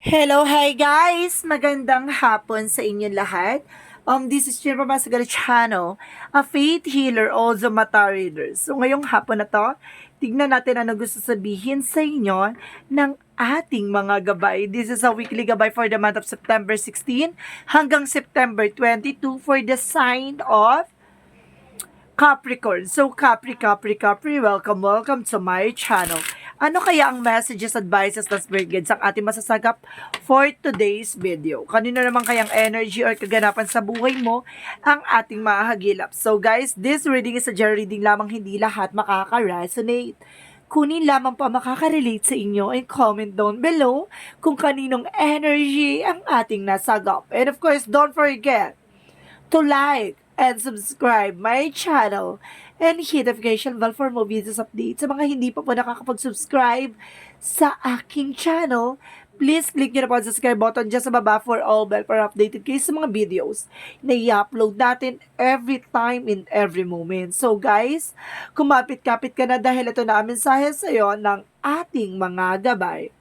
Hello, hi guys! Magandang hapon sa inyo lahat. This is Jennifer Masagalichano, a faith healer, also mata reader. So ngayong hapon na to, tignan natin ano gusto sabihin sa inyo ng ating mga gabay. This is a weekly gabay for the month of September 16 hanggang September 22 for the sign of Capricorn. So, Capri, welcome to my channel. Ano kaya ang messages, advices, na spirit guides ang ating masasagap for today's video? Kanino naman kayang energy or kaganapan sa buhay mo ang ating mahagilap? So guys, this reading is a general reading lamang, hindi lahat makaka-resonate. Kunin lamang pa makaka-relate sa inyo and comment down below kung kaninong energy ang ating nasagap. And of course, don't forget to like and subscribe my channel and hit notification bell for more videos updates. Sa mga hindi pa po nakakapag-subscribe sa aking channel, please click nyo na po ang subscribe button dyan sa baba for all bell para updated kayo sa mga videos na i-upload natin every time in every moment. So guys, kumapit-kapit ka na dahil ito na ang mensahe sa iyo ng ating mga gabay.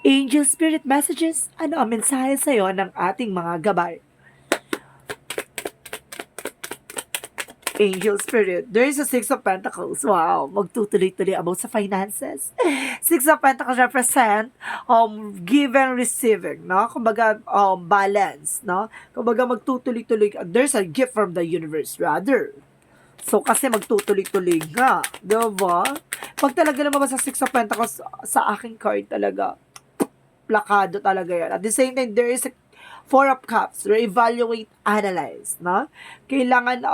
Angel Spirit Messages, ano ang mensahe sa iyo ng ating mga gabay? Angel Spirit, there is a Six of Pentacles. Wow, magtutuloy-tuloy about sa finances. Six of Pentacles represent give and receiving, no? Kumbaga, balance, no? Kumbaga, magtutuloy-tuloy. There's a gift from the universe, rather. So, kasi magtutuloy-tuloy nga. Diba? Pag talaga naman sa Six of Pentacles, sa aking card talaga, plakado talaga yan. At the same time, there is a Four of Cups, re-evaluate, analyze, no? Kailangan,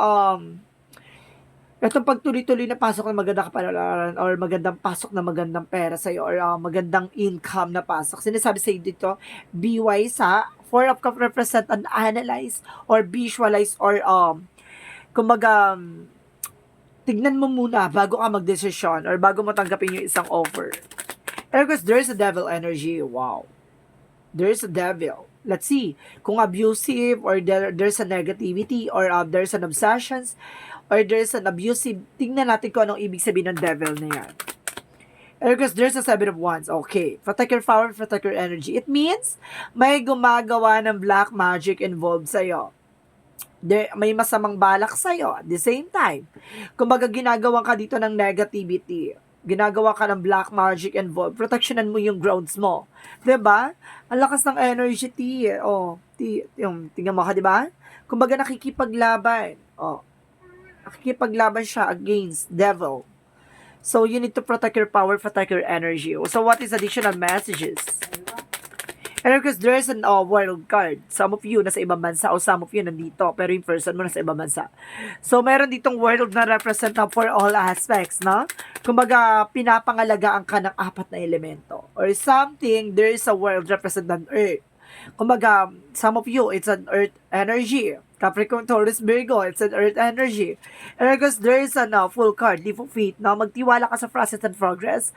itong pagtuloy-tuloy na pasok ng magandang kapalaran or magandang pasok na magandang pera sa'yo or magandang income na pasok. Sinasabi sa'yo dito, be wise ha. Four of Cups represent an analyze or visualize or, kumbaga, tignan mo muna bago ka mag-desisyon or bago mo tanggapin yung isang offer. And of course, there's a devil energy. Wow. There's a devil. Let's see. Kung abusive or there's a negativity or there's an obsessions or there's an abusive, tingnan natin kung anong ibig sabihin ng devil na yan. And of course, there's a Seven of Wands. Okay. Protect your power, protect your energy. It means may gumagawa ng black magic involved sa'yo. May masamang balak sa'yo at the same time. Kumbaga, ginagawa ka dito ng negativity. Ginagawa ka ng black magic involved. Protectionan mo yung grounds mo. 'Di ba? Ang lakas ng energy, T. Oh, T, yung tingnan mo ka, 'di ba? Kumbaga nakikipaglaban. Oh. Nakikipaglaban siya against devil. So you need to protect your power, protect your energy. So what is additional messages? And because there's an world card. Some of you nasa ibang bansa o some of you nandito, pero yung person mo nasa ibang bansa. So meron ditong world na represent for all aspects, no? Kumbaga, pinapangalagaan ka ng apat na elemento. Or something, there is a world represent an earth. Kumbaga, some of you, it's an earth energy. Capricorn, Taurus, Virgo, it's an earth energy. And because there is a full card, leap of faith, na magtiwala ka sa process and progress.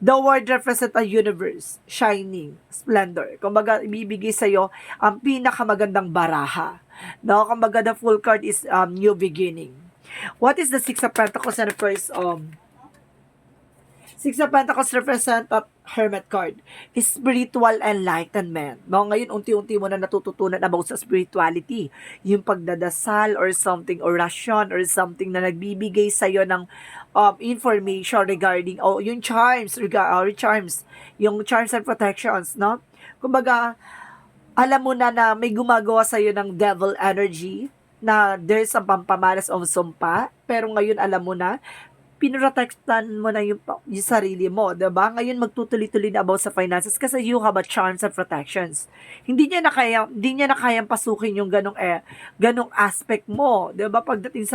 The word represent a universe, shining, splendor. Kumbaga, ibibigay sa'yo ang pinakamagandang baraha. No? Kumbaga, the full card is new beginning. What is the Six of Pentacles? And of course, Six of Pentacles represent a Hermit card. Spiritual enlightenment. No? Ngayon, unti-unti mo na natututunan about sa spirituality. Yung pagdadasal or something, orasyon or something na nagbibigay sa'yo ng information regarding, yung charms, yung charms and protections, no? Kumbaga, alam mo na may gumagawa sa'yo ng devil energy, na there's some pampamalas of sumpa, pero ngayon alam mo na, pinoprotektan mo na yung sarili mo, diba? Ngayon magtutuloy-tuloy na about sa finances kasi you have a charms and protections. Hindi niya na kayang pasukin yung ganong aspect mo, diba? Pagdating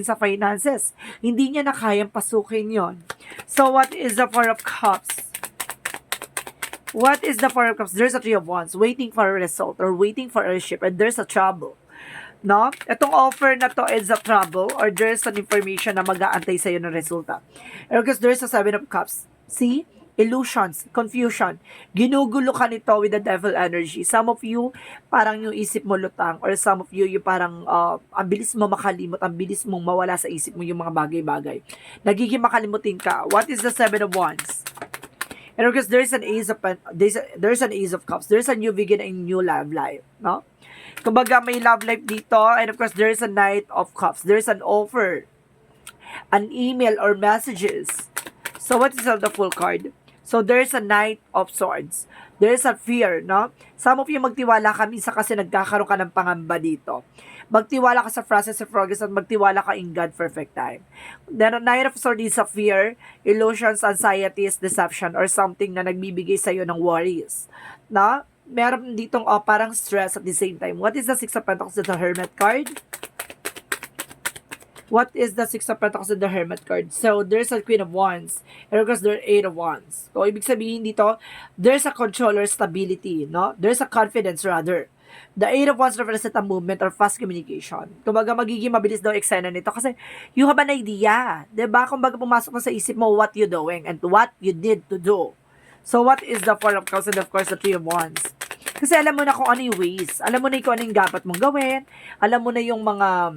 sa finances, hindi niya na kayang pasukin yon. So what is the Four of Cups? What is the Four of Cups? There's a Three of Wands, waiting for a result or waiting for a ship, and there's a trouble. No? Itong offer na to is a trouble or there's an information na mag-aantay sa'yo ng resulta. And because there's a Seven of Cups. See? illusions, confusion. Ginugulo ka nito with the devil energy. Some of you, parang yung isip mo lutang, or some of you, yung parang ang bilis mo makalimot, ang bilis mong mawala sa isip mo yung mga bagay-bagay. Nagiging makalimutin ka. What is the Seven of Wands? And of course, there's an Ace of Cups. There's a new beginning, new love life, no? Kumbaga, may love life dito, and of course, there's a Knight of Cups. There's an offer, an email or messages. So, what is the full card? So, there's a Knight of Swords. There's a fear, no? Some of you magtiwala ka minsan kasi nagkakaroon ka ng pangamba dito. Magtiwala ka sa process of progress at magtiwala ka in God perfect time. Then, Knight of Swords is a fear, illusions, anxieties, deception, or something na nagbibigay sa'yo ng worries. Na? Meron ditong parang stress at the same time. What is the Six of Pentacles and the Hermit card? What is the Six of Pentacles and the Hermit card? So, there's a Queen of Wands. And of course, there's Eight of Wands. So, ibig sabihin dito, there's a control or stability, no? There's a confidence rather. The Eight of Wands represent a movement or fast communication. Kumbaga, magiging mabilis daw eksena nito kasi you have an idea. Diba? Kumbaga, pumasok na sa isip mo what you doing and what you need to do. So, what is the Four of Cups and of course, the Three of Wands? Kasi alam mo na kung ano yung ways. Alam mo na kung ano yung dapat mong gawin. Alam mo na yung mga,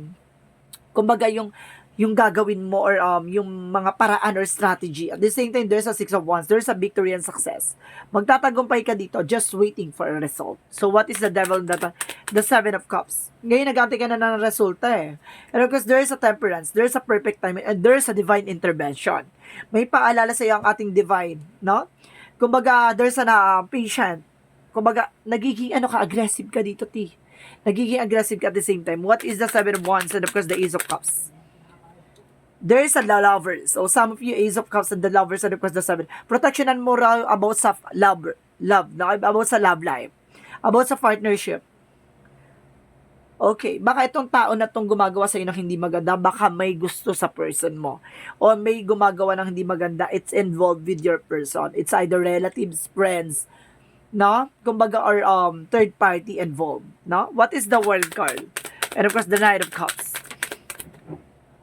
kumbaga, yung gagawin mo or yung mga paraan or strategy. At the same time, there's a Six of Wands. There's a victory and success. Magtatagumpay ka dito, just waiting for a result. So, what is the devil? The Seven of Cups. Ngayon, nag-ante ka na ng resulta eh. And of course, there's a temperance. There's a perfect timing. And there's a divine intervention. May paalala sa iyo ang ating divine, no? Kumbaga, there's a patient. Kumbaga, nagiging aggressive ka dito, T. Nagiging aggressive ka at the same time. What is the Seven of Wands and of course the Ace of Cups? There is a lovers. So some of you Ace of Cups and the lovers and of course the Seven. Protection and moral about sa love, about sa love life, about sa partnership. Okay, baka itong tao na itong gumagawa sa'yo ng hindi maganda, baka may gusto sa person mo. O may gumagawa ng hindi maganda, it's involved with your person. It's either relatives, friends, no? Kumbaga, or third party involved, no? What is the World card? And of course, the Knight of Cups.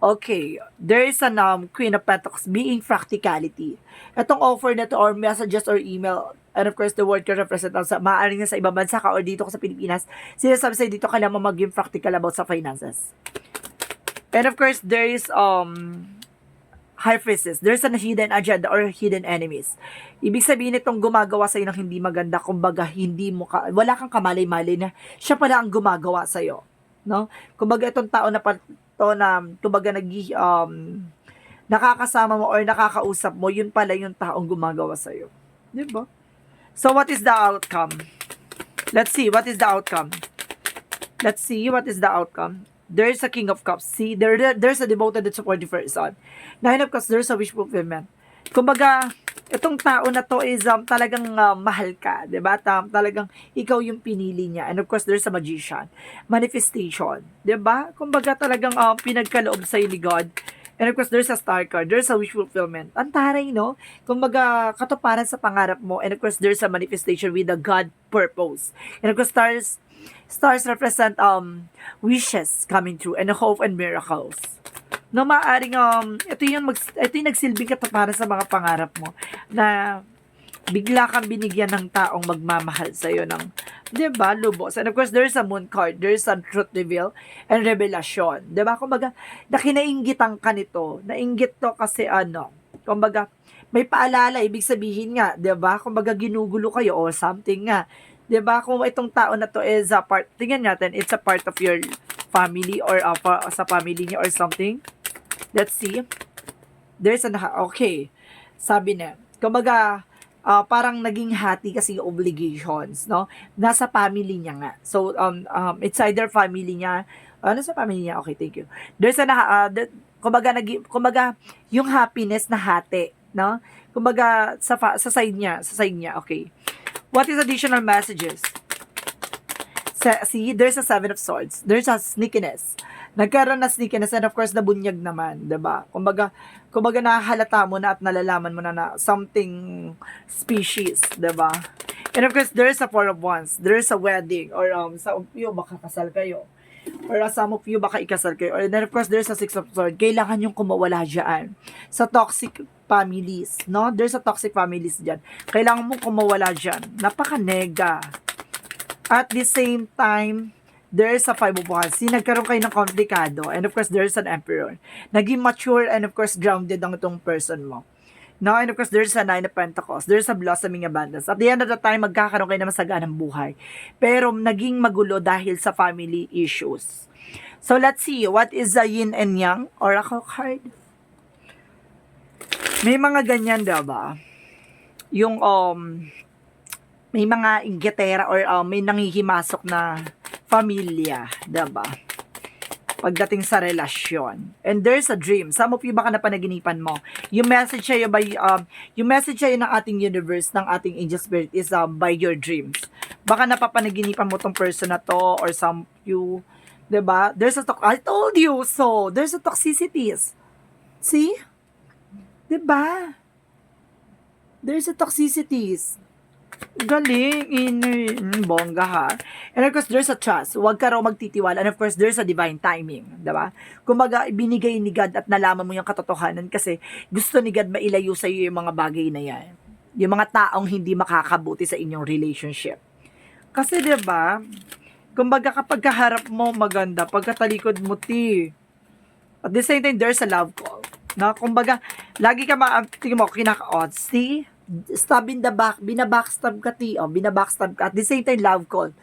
Okay, there is a Queen of Pentacles, being practicality. Itong offer na to or messages or email, and of course, the word can represent sa maaaring na sa ibang bansa ka or dito ka sa Pilipinas, sinasabi sa'yo dito kailangan mo maging practical about sa finances. And of course, there is High Priestess. There's a hidden agenda or hidden enemies. Ibig sabihin itong gumagawa sa'yo ng hindi maganda, kumbaga hindi mo wala kang kamalay-malay na siya pala ang gumagawa sa'yo. No? Kumbaga itong tao na to na kumbaga nakakasama mo or nakakausap mo, yun pala yung taong gumagawa sa'yo. Diba? So, what is the outcome? Let's see, what is the outcome? Let's see, what is the outcome? There's a King of Cups. See, there's a devoted and supportive person. Nine of Cups, there's a wish fulfillment. Kumbaga, itong tao na to is talagang mahal ka, diba? Talagang ikaw yung pinili niya. And of course, there's a Magician. Manifestation, diba? Kumbaga, talagang pinagkaloob sa'yo ni God. And of course, there's a Star card. There's a wish fulfillment. Ang taray, no? Kumbaga, katuparan sa pangarap mo. And of course, there's a manifestation with a God purpose. And of course, stars represent wishes coming true and hope and miracles. No, maaring ito yung nagsilbing katuparan sa mga pangarap mo na bigla kang binigyan ng taong magmamahal sa iyo ng, 'di ba, lubos. And of course, there's a Moon card, there's a truth reveal and revelation. 'Di ba? Kumbaga, nakinainggitan ka nito. Nainggit to kasi kumbaga, may paalala, ibig sabihin nga, 'di ba? Kumbaga ginugulo kayo or something nga. 'Di ba? Kung itong tao na to is a part, tingnan natin, it's a part of your family or sa family niya or something. Let's see. There's okay. Sabi na, kumbaga, parang naging hati kasi yung obligations, no? Nasa family niya nga. So, it's either family niya, sa family niya? Okay, thank you. There's kumbaga, yung happiness na hati, no? Kumbaga, sa side niya, okay. What is additional messages? See, there's a Seven of Swords. There's a sneakiness. Nagkaroon na sneakiness and of course, nabunyag naman, diba? Kumbaga nahalata mo na at nalalaman mo na something species, diba? And of course, there's a Four of Wands. There's a wedding or some of you, baka kasal kayo. Or some of you, baka ikasal kayo. Or then of course, there's a Six of Swords. Kailangan yung kumawala dyan sa toxic families, no? There's a toxic families dyan. Kailangan mo kumawala dyan. Napaka-nega. At the same time, there's a five of wands. Nagkaroon kayo ng komplikado. And of course, there's an emperor. Naging mature and of course, grounded ang itong person mo. No, and of course, there's a nine of pentacles. There's a blossoming abundance. At the end of the time, magkakaroon kayo ng masaganang buhay. Pero naging magulo dahil sa family issues. So, let's see. What is the yin and yang oracle card? May mga ganyan, diba? Yung, may mga inggitera or may nangihimasok na pamilya, diba? Pagdating sa relasyon. And there's a dream. Some of you baka napanaginipan mo. Yung message sa'yo ng ating universe, ng ating angel spirit is by your dreams. Baka napapanaginipan mo tong person na to or some you, diba? There's a I told you so. There's a toxicities. See? Diba? There's a toxicities. Galing, bongga ha. And of course, there's a trust. Huwag ka raw magtitiwala. And of course, there's a divine timing. Diba? Kumbaga, binigay ni God at nalaman mo yung katotohanan kasi gusto ni God mailayo sa iyo yung mga bagay na yan. Yung mga taong hindi makakabuti sa inyong relationship. Kasi diba, kumbaga kapag kaharap mo maganda, pagkatalikod mo at the same time, there's a love call. Na kumbaga, lagi ka tingin mo, kinaka-odds, stab in the back, binabackstab ka, binabackstab ka. At the same time, love call.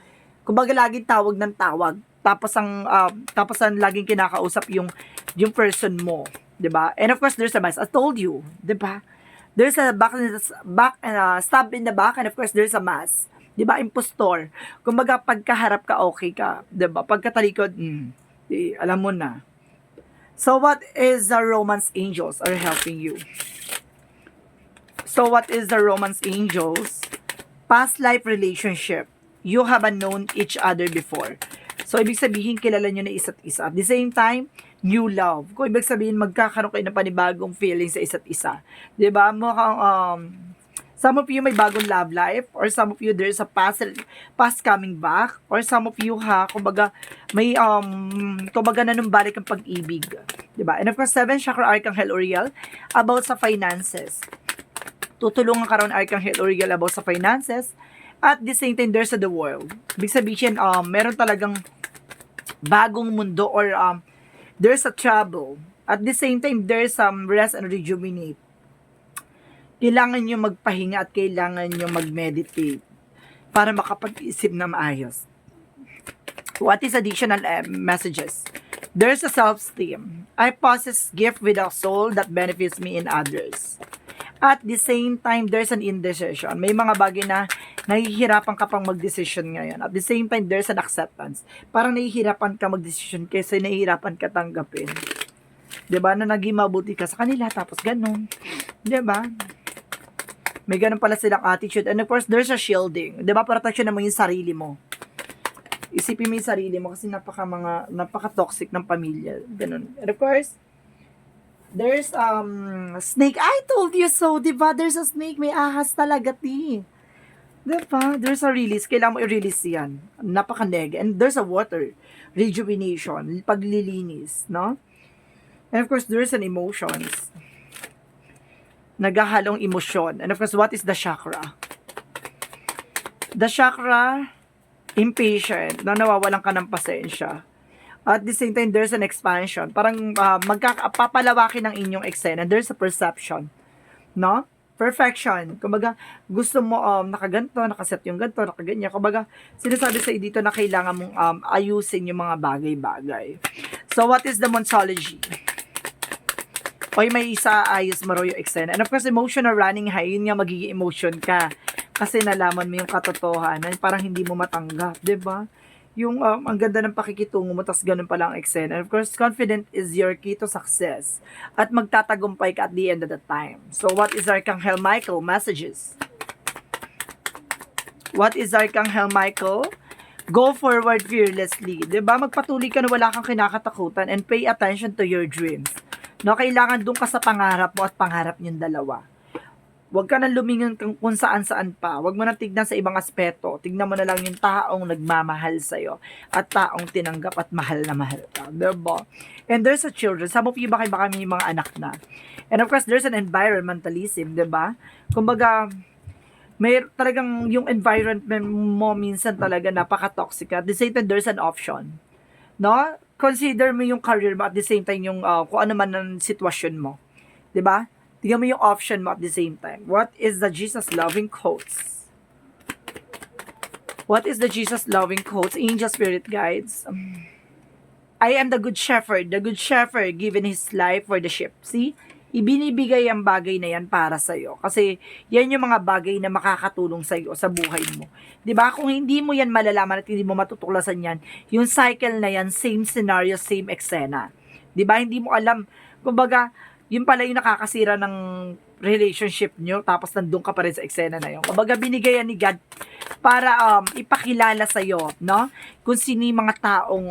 Kumbaga, laging tawag ng tawag. Tapos ang laging kinakausap yung person mo. Diba? And of course, there's a mask. I told you. Diba? There's a stab in the back, and of course, there's a mask. Diba? Impostor. Kumbaga, pagkaharap ka, okay ka. Diba? Pagkatalikod, alam mo na. So, what is the romance angels are helping you? So, what is the romance angels? Past life relationship. You haven't known each other before. So, ibig sabihin, kilala nyo na isa't isa. At the same time, new love. Kung ibig sabihin, magkakaroon kayo ng panibagong feelings sa isa't isa. Diba? Mukhang, some of you may bagong love life, or some of you there's a past coming back, or some of you kumbaga may kumbaga nanumbalik ang pag-ibig, 'di ba? And of course, 7 chakra Archangel Uriel about sa finances. Tutulungan ka ron Archangel Uriel about sa finances. At the same time, there's the world. Ibig sabihin, meron talagang bagong mundo or there's a trouble. At the same time, there's rest and rejuvenate. Kailangan nyo magpahinga at kailangan nyo mag-meditate para makapag-isip na maayos. What is additional messages? There's a self-esteem. I possess gift without soul that benefits me and others. At the same time, there's an indecision. May mga bagay na nahihirapan ka pang mag-decision ngayon. At the same time, there's an acceptance. Parang nahihirapan ka mag-decision kasi nahihirapan ka tanggapin. 'Di ba? Na naging mabuti ka sa kanila tapos ganun. 'Di ba? May ganun pala silang attitude. And of course, there's a shielding. 'Di ba? Protection mo yung sarili mo. Isipin mo yung sarili mo kasi napaka-toxic ng pamilya. Ganun. And of course, there's snake. I told you so, 'di ba? There's a snake. May ahas talaga, Diba? There's a release. Kailangan mo i-release yan. Napaka-neg. And there's a water. Rejuvenation. Paglilinis. No? And of course, there's an emotions. Naghahalong emosyon. And of course, what is the chakra? The chakra, impatient. Na nawawalan ka ng pasensya. At the same time, there's an expansion. Parang papalawakin ng inyong eksena. There's a perception. No? Perfection. Kumbaga, gusto mo nakaganto, nakaset yung ganto, nakaganyan. Kumbaga, sinasabi sa dito na kailangan mong ayusin yung mga bagay-bagay. So, what is the Monsology? Oy, may isa ayos mo raw yung eksena. And of course, emotional running high, yun nga magiging emotion ka. Kasi nalaman mo yung katotohanan, parang hindi mo matanggap, 'di ba? Yung ang ganda ng pakikitungo mo, tas ganun pala ang eksena. And of course, confident is your key to success. At magtatagumpay ka at the end of the time. So, what is Archangel Michael messages? What is Archangel Michael? Go forward fearlessly. 'Di ba? Magpatuloy ka na wala kang kinakatakutan and pay attention to your dreams. No, kailangan doon ka sa pangarap mo at pangarap niyong dalawa. Huwag ka na lumingin kung saan-saan pa. Huwag mo na tignan sa ibang aspeto. Tignan mo na lang yung taong nagmamahal sa'yo at taong tinanggap at mahal na mahal ka. Diba? And there's a children. Some of you baka may mga anak na. And of course, there's an environmentalism, diba? Kumbaga, may talagang yung environment mo minsan talaga napaka-toxic. At the same time, there's an option. No? Consider mo yung career mo at the same time yung kung ano man ang sitwasyon mo. 'Di ba? Tingnan mo yung option mo at the same time. What is the Jesus loving quotes? What is the Jesus loving quotes? Angel spirit guides. I am the good shepherd. The good shepherd given his life for the sheep. See? Ibinibigay ang bagay na yan para sa'yo. Kasi yan yung mga bagay na makakatulong sa'yo sa buhay mo. 'Di ba? Kung hindi mo yan malalaman at hindi mo matutuklasan yan, yung cycle na yan, same scenario, same eksena. 'Di ba? Hindi mo alam. Kumbaga, yun pala yung nakakasira ng relationship nyo, tapos nandun ka pa rin sa eksena na yun. Kumbaga, binigay yan ni God para ipakilala sa'yo, no? Kung sino yung mga taong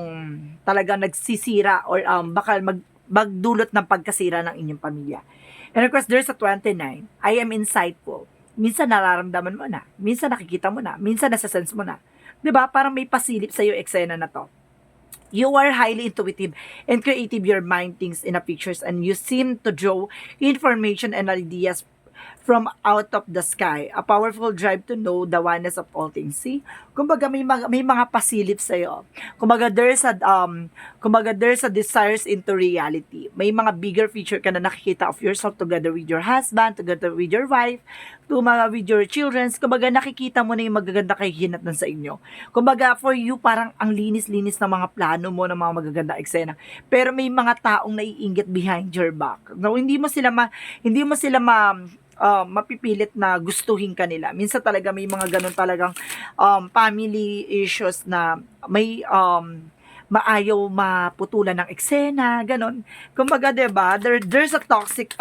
talagang nagsisira or bakal magdulot ng pagkasira ng inyong pamilya. And of course, there's a 29. I am insightful. Minsan nararamdaman mo na. Minsan nakikita mo na. Minsan nasa-sense mo na. 'Di ba? Parang may pasilip sa'yo eksena na to. You are highly intuitive and creative. Your mind thinks in a pictures and you seem to draw information and ideas from out of the sky. A powerful drive to know the oneness of all things. See? Kumbaga may mga pasilip sa iyo. Kumbaga there's a desires into reality. May mga bigger feature ka na nakikita of yourself together with your husband, together with your wife, with your children. Kumbaga nakikita mo na yung magaganda kay hinatnan sa inyo. Kumbaga for you parang ang linis-linis ng mga plano mo ng mga magaganda eksena. Pero may mga taong naiinggit behind your back. No, hindi mo sila mapipilit na gustuhin kanila. Minsan talaga may mga ganun talagang family issues na may maayaw maputulan ng eksena, ganun. Kumbaga, 'di ba? There's a toxic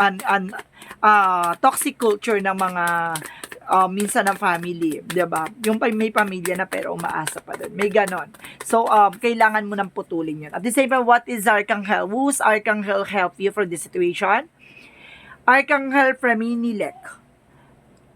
toxic culture ng mga minsan ng family, 'di ba? Yung may pamilya na pero umaasa pa din. May ganon. So kailangan mo nang putulin 'yun. At the same time, what is Archangel? Who's Archangel help you for this situation? Archangel Freminilek.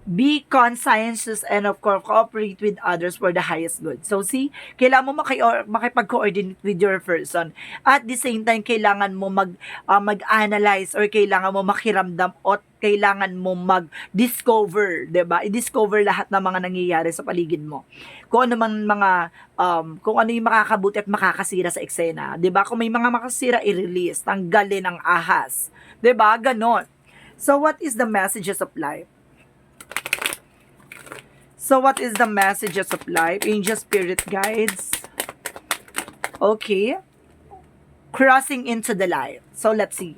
Be conscientious and of course cooperate with others for the highest good. So see, kailangan mo makipag-coordinate with your person. At the same time, kailangan mo mag-analyze or kailangan mo makiramdam o kailangan mo mag-discover, 'di ba? I-discover lahat ng mga nangyayari sa paligid mo. Kung ano man mga kung ano yung makakabuti at makakasira sa eksena, 'di ba? Kung may mga makasira, i-release, tanggalin ang ahas. 'Di ba? Ganon. So what is the messages of life? So what is the messages of life? Angel spirit guides. Okay. Crossing into the light. So let's see.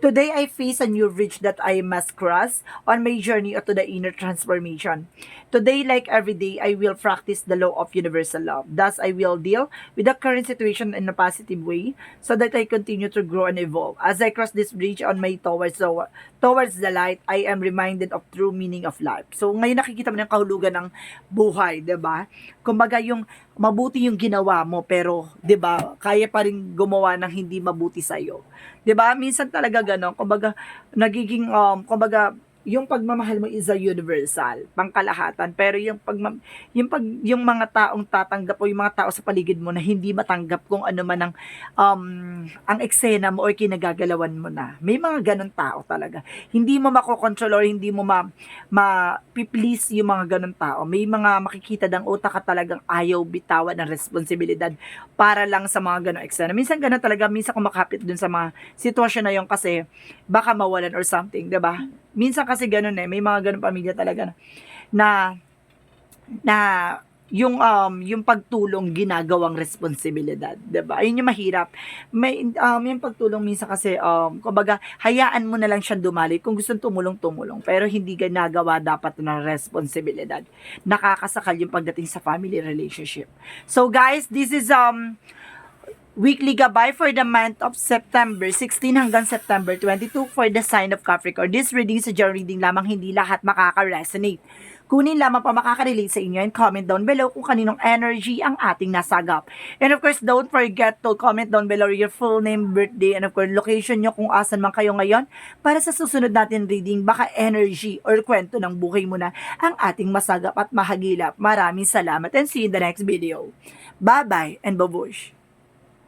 Today I face a new bridge that I must cross on my journey to the inner transformation. Today, like every day, I will practice the law of universal love. Thus, I will deal with the current situation in a positive way so that I continue to grow and evolve. As I cross this bridge on my towards the light, I am reminded of true meaning of life. So, ngayon nakikita mo ng kahulugan ng buhay, 'di ba? Kumbaga yung mabuti yung ginawa mo pero 'di ba, kaya pa rin gumawa ng hindi mabuti sa iyo. 'Di ba? Minsan talaga gano'n. Kumbaga nagiging yung pagmamahal mo is a universal, pangkalahatan. Pero yung mga taong tatanggap o yung mga tao sa paligid mo na hindi matanggap kung ano man ang eksena mo o kinagagalawan mo na. May mga ganun tao talaga. Hindi mo makokontrol or hindi mo ma-please yung mga ganun tao. May mga makikita ng utak ka talagang ayaw bitawan ng responsibilidad para lang sa mga ganun eksena. Minsan ganun talaga, minsan kumakapit dun sa mga sitwasyon na yung kasi baka mawalan or something, 'di ba? Minsan kasi ganun may mga ganun pamilya talaga na yung pagtulong ginagawang responsibilidad, 'di ba? Ayun yung mahirap. May yung pagtulong minsan kasi kumbaga hayaan mo na lang siyang dumaloy kung gustong tumulong, pero hindi ginagawa dapat na responsibilidad. Nakakasakal yung pagdating sa family relationship. So guys, this is weekly gabay for the month of September 16 hanggang September 22 for the sign of Capricorn. This reading is a general reading lamang, hindi lahat makaka-resonate. Kunin lamang pa makaka-relate sa inyo and comment down below kung kaninong energy ang ating nasagap. And of course, don't forget to comment down below your full name, birthday, and of course, location nyo kung asan man kayo ngayon para sa susunod natin reading, baka energy or kwento ng buhay mo na ang ating masagap at mahagilap. Maraming salamat and see you in the next video. Bye-bye and babush!